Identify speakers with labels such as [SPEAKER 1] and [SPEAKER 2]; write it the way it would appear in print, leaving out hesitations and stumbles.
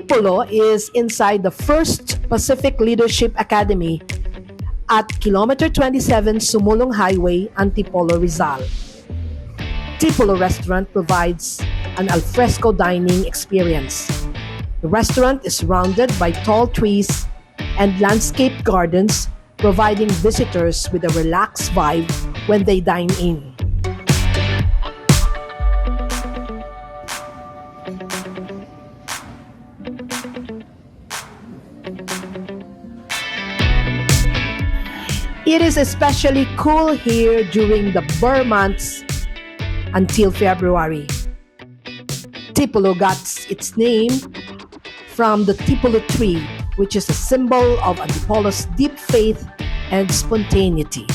[SPEAKER 1] Tipulo is inside the First Pacific Leadership Academy at Kilometer 27 Sumulong Highway, Antipolo, Rizal. Tipulo Restaurant provides an alfresco dining experience. The restaurant is surrounded by tall trees and landscaped gardens, providing visitors with a relaxed vibe when they dine in. It is especially cool here during the Burr months until February. Tipulo got its name from the Tipulo tree, which is a symbol of Antipolo's deep faith and spontaneity.